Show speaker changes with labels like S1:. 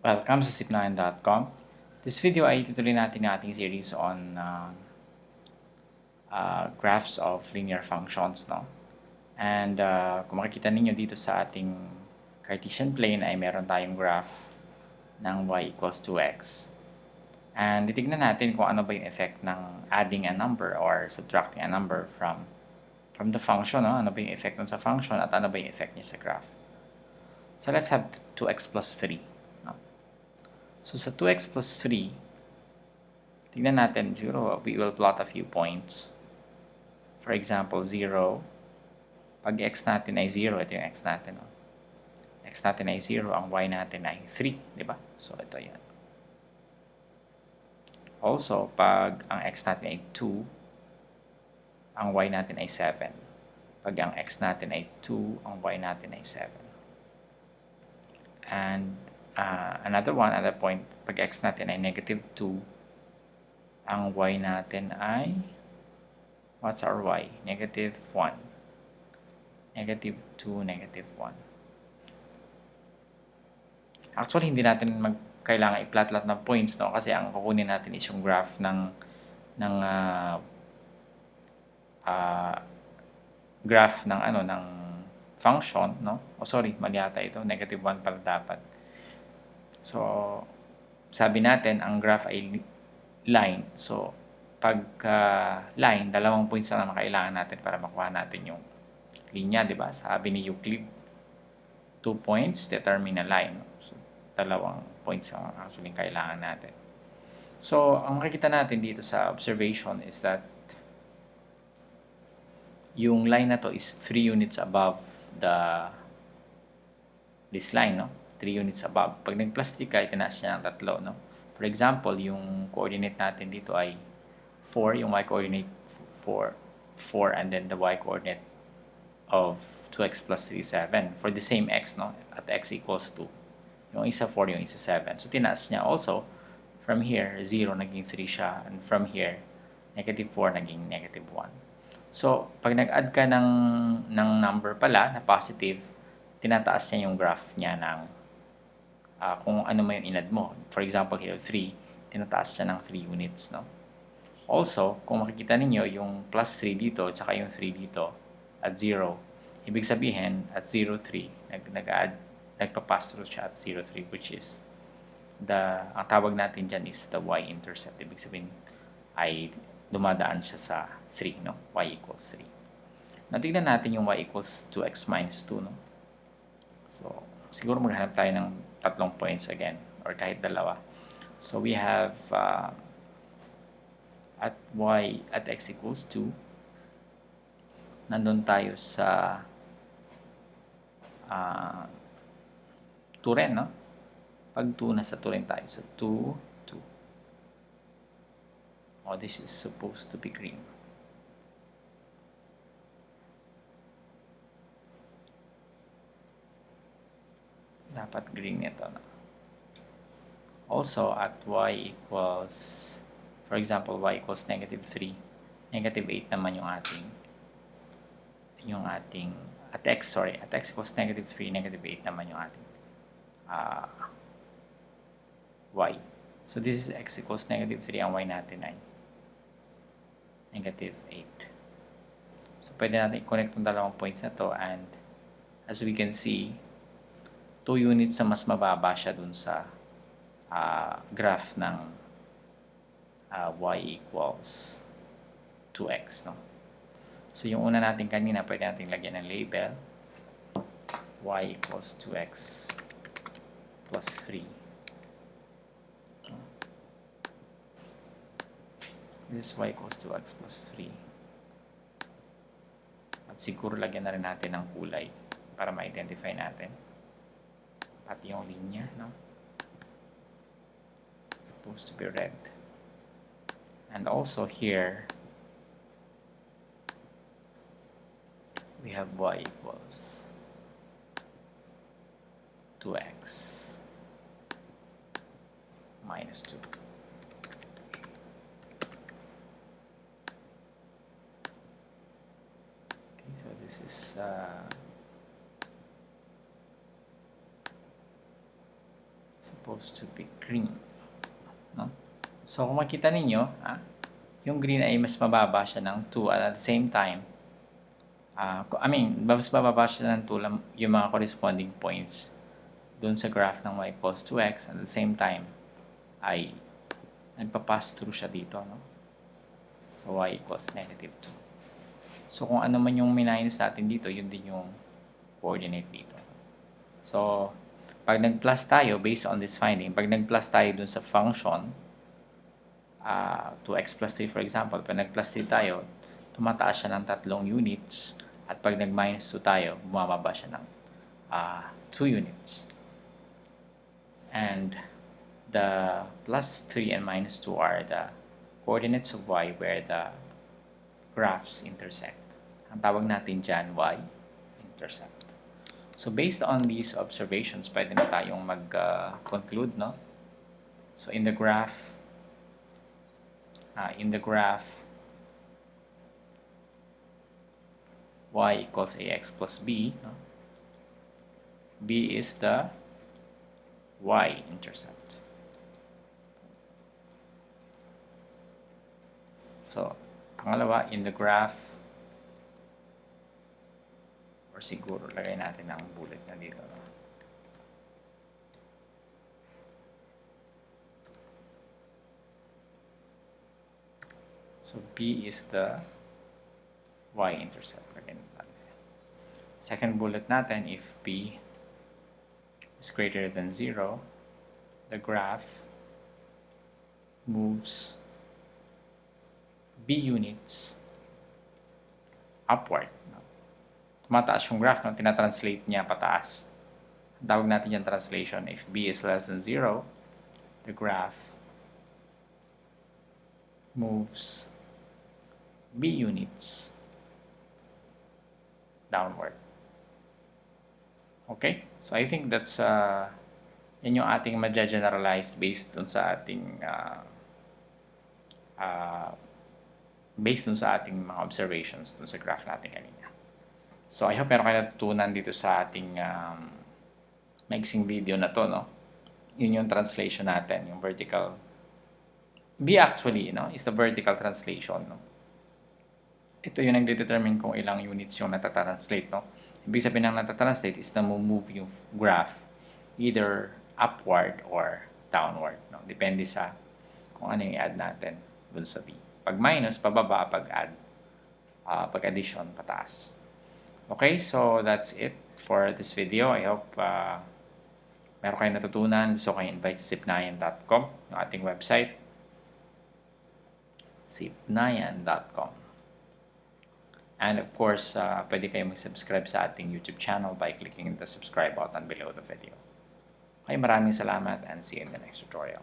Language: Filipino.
S1: Welcome sa zip9.com. This video ay itutuloy natin ang ating series on graphs of linear functions. No? And kung makikita ninyo dito sa ating Cartesian plane ay meron tayong graph ng y equals 2x. And titignan natin kung ano ba yung effect ng adding a number or subtracting a number from the function. No? Ano ba yung effect nun sa function at ano ba yung effect niya sa graph. So let's have 2x plus 3. No? So sa 2x plus 3, tingnan natin, siguro we will plot a few points. For example, 0. Pag x natin ay 0, ito yung x natin. No? X natin ay 0, ang y natin ay 3, di ba? So ito yan. Also, pag ang x natin ay 2, ang y natin ay 7. Pag ang x natin ay 2, ang y natin ay 7. And another point, pag x natin ay negative 2, ang y natin ay, what's our y? Negative 1. Negative 2, negative 1. Actually, hindi natin kailangan i-plot lahat ng points, no? Kasi ang kukunin natin is yung graph ng function, no? O sorry, mali yata ito. Negative 1 pala dapat. So, sabi natin, ang graph ay line. So, pagka line, dalawang points na naman kailangan natin para makuha natin yung linya, di ba? Sabi ni Euclid, 2 points determine a line. So, dalawang points ang actually kailangan natin. So, ang makikita natin dito sa observation is that yung line na to is 3 units above this line, no? 3 units above. Pag nag-plus 3 ka, itinaas niya ng tatlo, no? For example, yung coordinate natin dito ay 4, yung y-coordinate 4, and then the y-coordinate of 2x plus 3 is 7. For the same x, no? At x equals 2. Yung isa 4, yung isa 7. So, tinaas niya. Also, from here, 0, naging 3 siya. And from here, negative 4, naging negative 1. So, pag nag-add ka ng number pala na positive, tinataas niya yung graph niya ng kung ano mo yung in-add mo. For example, here, 3, tinataas siya ng 3 units, no? Also, kung makikita ninyo, yung plus 3 dito, tsaka yung 3 dito, at 0, ibig sabihin, at 0, 3, nag-add, nagpa-pass through siya at 0, 3, which is, ang tawag natin dyan is the y-intercept. Ibig sabihin, ay dumadaan siya sa 3, no? Y equals 3. Natignan natin yung y equals 2x minus 2, no? So, siguro maghanap tayo ng tatlong points again, or kahit dalawa. So, we have at x equals 2, nandun tayo sa 2 rin, no? Pag 2, nasa 2 rin tayo. So, 2, 2. Oh, this is supposed to be green. Dapat green ito, no? Also, at y equals, for example, y equals negative 3, negative 8 naman yung ating, at x equals negative 3, negative 8 naman yung ating y. So, this is x equals negative 3, ang y natin ay negative 8. So, pwede natin i-connect yung dalawang points na to, and as we can see, 2 units na mas mababa siya dun sa graph ng y equals 2x, no? So, yung una natin kanina, pwede natin lagyan ng label, y equals 2x plus 3. This is y equals 2x plus 3. At siguro lagyan na rin natin ng kulay para ma-identify natin. Pati yung linya, no? Supposed to be red. And also here, we have y equals 2x minus 2. Okay, so this is supposed to be green. No? So, kung makita ninyo, yung green ay mas mababa siya ng 2 at the same time, mas mababa siya ng 2 yung mga corresponding points dun sa graph ng y equals 2x at the same time ay nagpa-pass through siya dito, no? So, y equals negative 2. So, kung ano man yung minus natin dito, yun din yung coordinate dito. So, pag nag-plus tayo, based on this finding, pag nag-plus tayo dun sa function, 2x plus 3 for example, pag nag-plus 3 tayo, tumataas siya ng 3 units, at pag nag-minus 2 tayo, bumababa siya ng 2 units. And the plus 3 and minus 2 are the coordinates of y where the graphs intersect. Ang tawag natin dyan, y-intercept. So, based on these observations, pwede na tayong mag-conclude, no? So, in the graph, y equals ax plus b, no? B is the y-intercept. So, pangalawa, in the graph, or siguro, lagay natin ang bullet na dito. No? So, B is the y-intercept. Second bullet natin, if B is greater than 0, the graph moves B units upward. Tumataas yung graph, no? Tinatranslate niya pataas. Tawag natin yung translation. If B is less than 0, the graph moves B units downward. Okay? So, I think that's yan yung ating ma-generalize based dun sa ating mga observations dun sa graph natin kanina. So, I hope meron kayo natutunan dito sa ating maiksing video na to, no? Yun yung translation natin, yung vertical. B actually, no, is the vertical translation, no? Ito yung nagdedetermine kung ilang units yung natatranslate, no? Ibig sabihin ng natatranslate is na move yung graph either upward or downward, no? Depende sa kung ano yung i-add natin dun sa B. Pag minus, pababa. Pag add, pag addition, pataas. Okay, so that's it for this video. I hope meron kayong natutunan. Gusto kayo invite sa zipnayan.com, yung ating website. zipnayan.com. And of course, pwede kayong mag-subscribe sa ating YouTube channel by clicking the subscribe button below the video. Okay, maraming salamat and see you in the next tutorial.